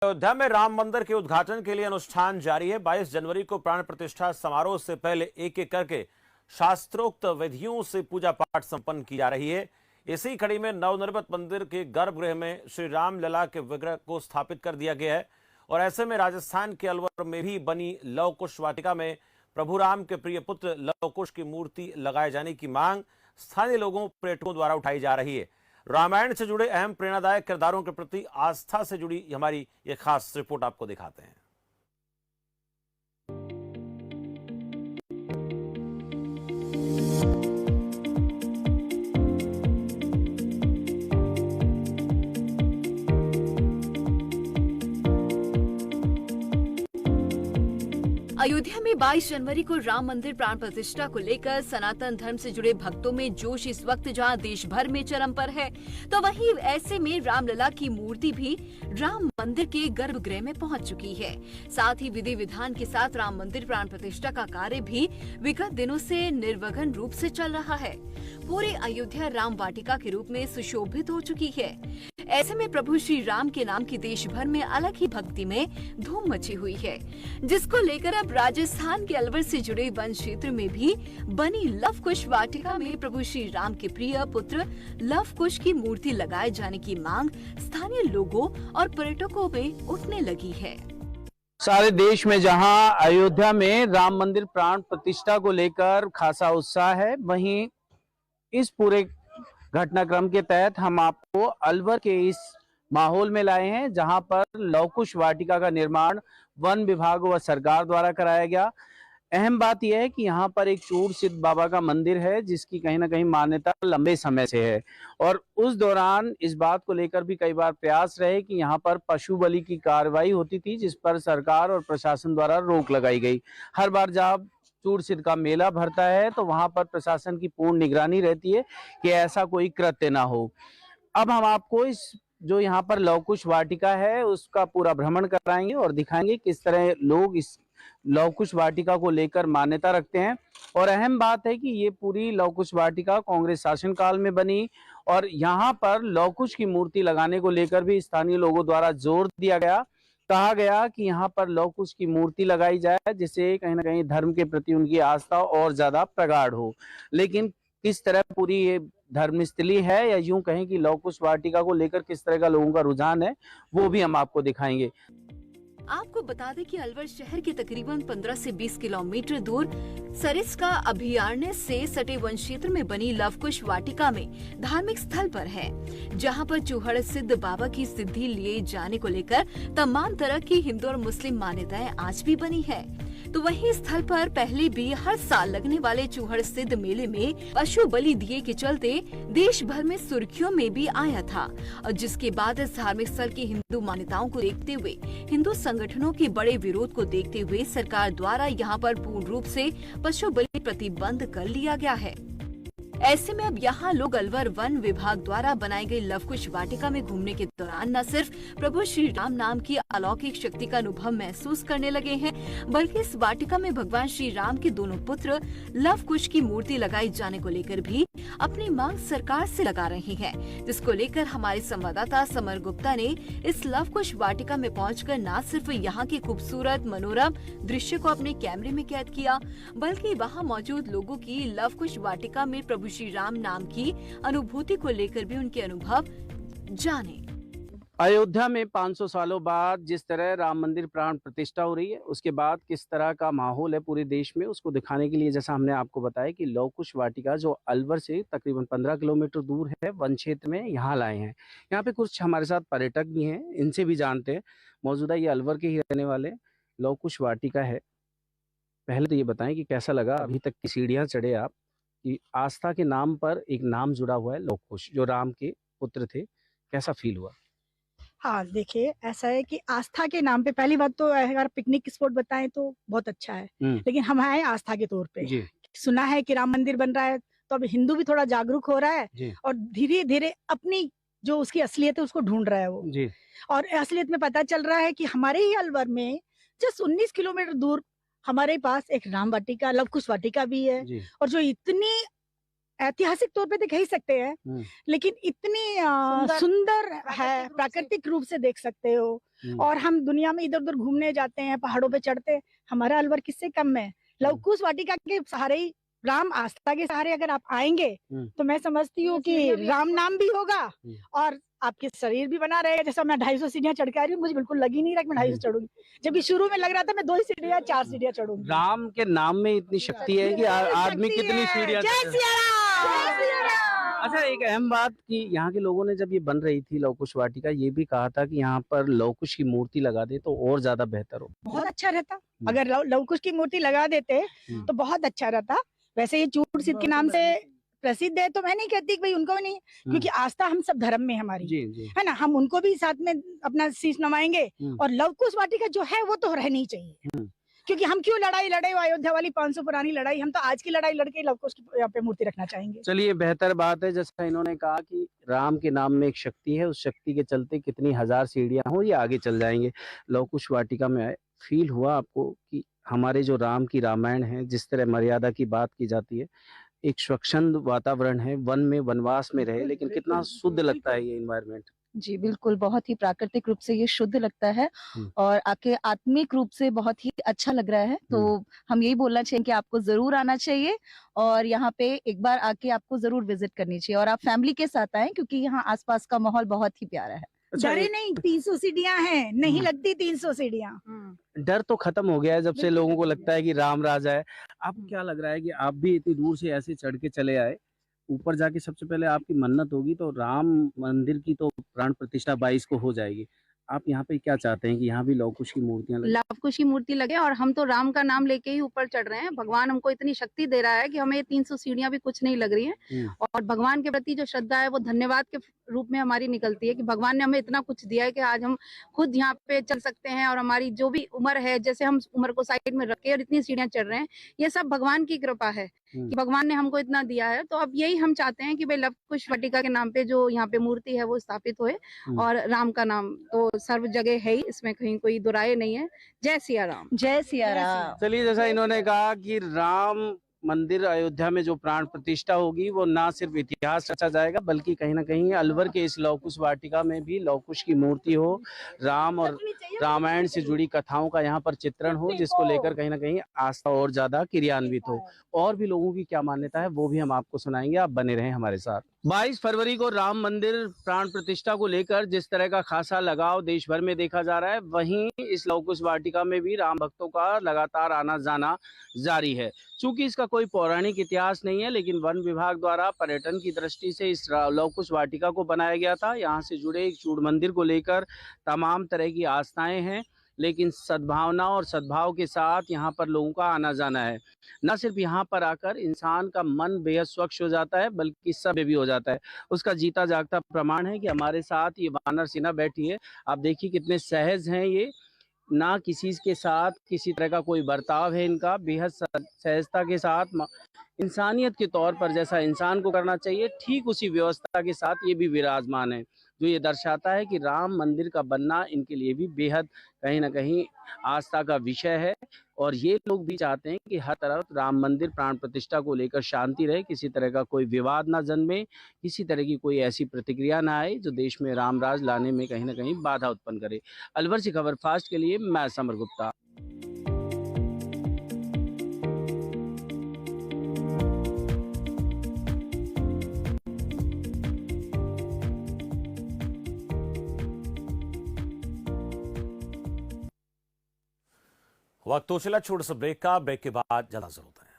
अयोध्या में राम मंदिर के उद्घाटन के लिए अनुष्ठान जारी है। 22 जनवरी को प्राण प्रतिष्ठा समारोह से पहले एक एक करके शास्त्रोक्त विधियों से पूजा पाठ संपन्न की जा रही है। इसी कड़ी में नवनिर्मित मंदिर के गर्भगृह में श्री राम लला के विग्रह को स्थापित कर दिया गया है और ऐसे में राजस्थान के अलवर में भी बनी लव कुश वाटिका में प्रभु राम के प्रिय पुत्र लव कुश की मूर्ति लगाए जाने की मांग स्थानीय लोगों पर्यटकों द्वारा उठाई जा रही है। रामायण से जुड़े अहम प्रेरणादायक किरदारों के प्रति आस्था से जुड़ी हमारी ये खास रिपोर्ट आपको दिखाते हैं। अयोध्या में 22 जनवरी को राम मंदिर प्राण प्रतिष्ठा को लेकर सनातन धर्म से जुड़े भक्तों में जोश इस वक्त जहां देश भर में चरम पर है, तो वहीं ऐसे में रामलला की मूर्ति भी राम मंदिर के गर्भगृह में पहुंच चुकी है। साथ ही विधि विधान के साथ राम मंदिर प्राण प्रतिष्ठा का कार्य भी विगत दिनों से निर्विघ्न रूप से चल रहा है। पूरे अयोध्या राम वाटिका के रूप में सुशोभित हो चुकी है। ऐसे में प्रभु श्री राम के नाम की देश भर में अलग ही भक्ति में धूम मची हुई है, जिसको लेकर अब राजस्थान के अलवर से जुड़े वन क्षेत्र में भी बनी लव कुश वाटिका में प्रभु श्री राम के प्रिय पुत्र लव कुश की मूर्ति लगाए जाने की मांग स्थानीय लोगों और पर्यटकों में उठने लगी है। सारे देश में जहां अयोध्या में राम मंदिर प्राण प्रतिष्ठा को लेकर खासा उत्साह है, वहीं इस पूरे घटनाक्रम के तहत हम आपको अलवर के इस माहौल में लाए हैं, जहां पर लव कुश वाटिका का निर्माण वन विभाग व सरकार द्वारा कराया गया। अहम बात यह है कि यहाँ पर एक चूड़ सिद्ध बाबा का मंदिर है, जिसकी कहीं ना कहीं मान्यता लंबे समय से है और उस दौरान इस बात को लेकर भी कई बार प्रयास रहे कि यहाँ पर पशु बलि की कार्रवाई होती थी, जिस पर सरकार और प्रशासन द्वारा रोक लगाई गई। हर बार जब चूड़ सिद्ध का मेला भरता है तो वहां पर प्रशासन की पूर्ण निगरानी रहती है कि ऐसा कोई कृत्य ना हो। अब हम आपको इस जो यहाँ पर लव कुश वाटिका है उसका पूरा भ्रमण कराएंगे और दिखाएंगे किस तरह लोग इस लव कुश वाटिका को लेकर मान्यता रखते हैं। और अहम बात है कि ये पूरी लव कुश वाटिका कांग्रेस शासन काल में बनी और यहाँ पर लव कुश की मूर्ति लगाने को लेकर भी स्थानीय लोगों द्वारा जोर दिया गया। कहा गया कि यहाँ पर लव कुश की मूर्ति लगाई जाए, जिससे कहीं ना कहीं धर्म के प्रति उनकी आस्था और ज्यादा प्रगाढ़ हो। लेकिन किस तरह पूरी ये धर्मस्थली है या यूं कहें कि लव कुश वाटिका को लेकर किस तरह का लोगों का रुझान है, वो भी हम आपको दिखाएंगे। आपको बता दें कि अलवर शहर के तकरीबन 15 से 20 किलोमीटर दूर सरिस्का अभयारण्य से सटे वन क्षेत्र में बनी लव कुश वाटिका में धार्मिक स्थल पर है, जहां पर चूहड़ सिद्ध बाबा की सिद्धि लिए जाने को लेकर तमाम तरह की हिंदू और मुस्लिम मान्यताएं आज भी बनी है। तो वही स्थल पर पहले भी हर साल लगने वाले चूहड़ सिद्ध मेले में पशु बलि दिए के चलते देश भर में सुर्खियों में भी आया था और जिसके बाद इस धार्मिक स्थल की हिंदू मान्यताओं को देखते हुए हिंदू संगठनों के बड़े विरोध को देखते हुए सरकार द्वारा यहाँ पर पूर्ण रूप से पशु बलि प्रतिबंध कर लिया गया है। ऐसे में अब यहाँ लोग अलवर वन विभाग द्वारा बनाई गई लव कुश वाटिका में घूमने के दौरान न सिर्फ प्रभु श्री राम नाम की अलौकिक शक्ति का अनुभव महसूस करने लगे हैं, बल्कि इस वाटिका में भगवान श्री राम के दोनों पुत्र लव कुश की मूर्ति लगाई जाने को लेकर भी अपनी मांग सरकार से लगा रहे हैं, जिसको लेकर हमारे संवाददाता समर गुप्ता ने इस लव कुश वाटिका में पहुंचकर न सिर्फ यहाँ के खूबसूरत मनोरम दृश्य को अपने कैमरे में कैद किया, बल्कि वहाँ मौजूद लोगों की लव कुश वाटिका में प्रभु श्री राम नाम की अनुभूति को लेकर भी उनके अनुभव जाने। अयोध्या में 500 सालों बाद जिस तरह राम मंदिर प्राण प्रतिष्ठा हो रही है, उसके बाद किस तरह का माहौल है पूरे देश में, उसको दिखाने के लिए जैसा हमने आपको बताया कि लव कुश वाटिका जो अलवर से तकरीबन 15 किलोमीटर दूर है वन क्षेत्र में, यहाँ लाए हैं। यहाँ पे कुछ हमारे साथ पर्यटक भी हैं, इनसे भी जानते हैं। मौजूदा ये अलवर के ही रहने वाले लव कुश वाटिका है। पहले तो ये बताएं कि कैसा लगा अभी तक की सीढ़ियाँ चढ़े आप, कि आस्था के नाम पर एक नाम जुड़ा हुआ है लव कुश जो राम के पुत्र थे, कैसा फील हुआ? हाँ, देखिए ऐसा है कि आस्था के नाम पे पहली बात तो अगर पिकनिक स्पॉट बताएं तो बहुत अच्छा है, लेकिन हम आए आस्था के तौर पे। सुना है कि राम मंदिर बन रहा है तो अब हिंदू भी थोड़ा जागरूक हो रहा है और धीरे धीरे अपनी जो उसकी असलियत है उसको ढूंढ रहा है वो और असलियत में पता चल रहा है कि हमारे ही अलवर में जस्ट 19 किलोमीटर दूर हमारे पास एक राम वाटिका लव कुश वाटिका भी है और जो इतनी ऐतिहासिक तौर पे तो कह ही सकते हैं, लेकिन इतनी सुंदर है, प्राकृतिक रूप से देख सकते हो। और हम दुनिया में इधर उधर घूमने जाते हैं, पहाड़ों पे चढ़ते हैं, हमारा अलवर किससे कम है। लव कुश वाटिका के सहारे ही, राम आस्था के सहारे अगर आप आएंगे तो मैं समझती हूँ कि राम नाम भी होगा और आपके शरीर भी बना रहेगा। जैसा मैं 250 सीढ़ियां चढ़ के आ रही हूँ, मुझे बिल्कुल लग ही नहीं रहा कि मैं 250 चढ़ूंगी, जबकि शुरू में लग रहा था मैं 2 सीढ़ियां 4 सीढ़ियां चढ़ूंगी। राम के नाम में इतनी शक्ति है कि आदमी कितनी सीढ़ियां। जय सिया राम। अच्छा, एक अहम बात कि यहाँ के लोगों ने जब ये बन रही थी लव कुश वाटिका, ये भी कहा था कि यहाँ पर लव कुश की मूर्ति लगा दे तो और ज्यादा बेहतर हो। बहुत अच्छा रहता अगर लव कुश की मूर्ति लगा देते तो बहुत अच्छा रहता। वैसे ये चूड़ सिद्ध के नाम से प्रसिद्ध है, तो मैं नहीं कहती कि भाई उनको भी नहीं, क्योंकि आस्था हम सब धर्म में हमारी जी। है ना, हम उनको भी साथ में अपना शीश नवाएंगे। और लव कुश वाटिका जो है वो तो रहनी चाहिए, क्योंकि हम क्यों लड़ाई लड़े, अयोध्या वाली 500 पुरानी लड़ाई, हम तो आज की लड़ाई लड़के लव कुश की यहाँ पे मूर्ति रखना चाहेंगे। चलिए, बेहतर बात है। जैसा इन्होंने कहा कि राम के नाम में एक शक्ति है, उस शक्ति के चलते कितनी हजार सीढ़ियां हो, ये आगे चल जाएंगे। लव कुश वाटिका में आए, फील हुआ आपको कि हमारे जो राम की रामायण है, जिस तरह मर्यादा की बात की जाती है, एक स्वच्छंद वातावरण है, वन में वनवास में रहे, लेकिन कितना शुद्ध लगता है ये एनवायरनमेंट। जी बिल्कुल, बहुत ही प्राकृतिक रूप से ये शुद्ध लगता है और आके आत्मिक रूप से बहुत ही अच्छा लग रहा है। तो हम यही बोलना चाहिए कि आपको जरूर आना चाहिए और यहाँ पे एक बार आके आपको जरूर विजिट करनी चाहिए और आप फैमिली के साथ आए, क्योंकि यहाँ आसपास का माहौल बहुत ही प्यारा है। डरे नहीं, 300 सीढ़ियां हैं, नहीं लगती 300 सीढ़ियां। डर तो खत्म हो गया है जब से लोगों को लगता है कि राम राजा है। आपको क्या लग रहा है कि आप भी इतनी दूर से ऐसे चढ़ के चले आए, ऊपर जाके सबसे पहले आपकी मन्नत होगी तो राम मंदिर की तो प्राण प्रतिष्ठा 22 को हो जाएगी। आप यहाँ पे क्या चाहते हैं कि यहाँ भी लव कुश की मूर्तियां लगे? लव कुश की मूर्ति लगे और हम तो राम का नाम लेके ही ऊपर चढ़ रहे हैं। भगवान हमको इतनी शक्ति दे रहा है कि हमें 300 सीढ़ियां भी कुछ नहीं लग रही हैं। और भगवान के प्रति जो श्रद्धा है वो धन्यवाद के रूप में हमारी निकलती है कि भगवान ने हमें इतना कुछ दिया है कि आज हम खुद यहाँ पे चल सकते हैं और हमारी जो भी उम्र है, जैसे हम उम्र को साइड में रखे और इतनी सीढ़ियां चढ़ रहे हैं, ये सब भगवान की कृपा है कि भगवान ने हमको इतना दिया है। तो अब यही हम चाहते हैं कि भाई लव कुश वाटिका के नाम पे जो यहाँ पे मूर्ति है वो स्थापित होए और राम का नाम तो सर्व जगह है ही, इसमें कहीं कोई दुराए नहीं है। जय सिया राम। जय सिया राम। चलिए, जैसा इन्होंने कहा कि राम मंदिर अयोध्या में जो प्राण प्रतिष्ठा होगी वो ना सिर्फ इतिहास रचा जाएगा, बल्कि कहीं ना कहीं अलवर के इस लव कुश वाटिका में भी लव कुश की मूर्ति हो, राम और रामायण से जुड़ी कथाओं का यहाँ पर चित्रण हो, जिसको लेकर कहीं ना कहीं आस्था और ज्यादा क्रियान्वित हो। और भी लोगों की क्या मान्यता है वो भी हम आपको सुनाएंगे, आप बने रहें हमारे साथ। 22 फरवरी को राम मंदिर प्राण प्रतिष्ठा को लेकर जिस तरह का खासा लगाव देश भर में देखा जा रहा है, वहीं इस लव कुश वाटिका में भी राम भक्तों का लगातार आना जाना जारी है। चूंकि इसका कोई पौराणिक इतिहास नहीं है, लेकिन वन विभाग द्वारा पर्यटन की दृष्टि से इस लव कुश वाटिका को बनाया गया था। यहाँ से जुड़े एक चूड़ मंदिर को लेकर तमाम तरह की आस्थाएं हैं, लेकिन सद्भावना और सद्भाव के साथ यहाँ पर लोगों का आना जाना है। न सिर्फ यहाँ पर आकर इंसान का मन बेहद स्वच्छ हो जाता है, बल्कि सभ्य भी हो जाता है। उसका जीता जागता प्रमाण है कि हमारे साथ ये वानर सेना बैठी है। आप देखिए कितने सहज हैं ये, ना किसी के साथ किसी तरह का कोई बर्ताव है इनका, बेहद सहजता के साथ इंसानियत के तौर पर जैसा इंसान को करना चाहिए, ठीक उसी व्यवस्था के साथ ये भी विराजमान है, जो ये दर्शाता है कि राम मंदिर का बनना इनके लिए भी बेहद कहीं ना कहीं आस्था का विषय है। और ये लोग भी चाहते हैं कि हर तरफ राम मंदिर प्राण प्रतिष्ठा को लेकर शांति रहे, किसी तरह का कोई विवाद ना जन्मे, किसी तरह की कोई ऐसी प्रतिक्रिया ना आए जो देश में राम राज लाने में कहीं ना कहीं बाधा उत्पन्न करे। अलवर से खबर फास्ट के लिए मैं समर गुप्ता। वक्त तो चला छोड़ से ब्रेक का, ब्रेक के बाद ज्यादा जरूरत है।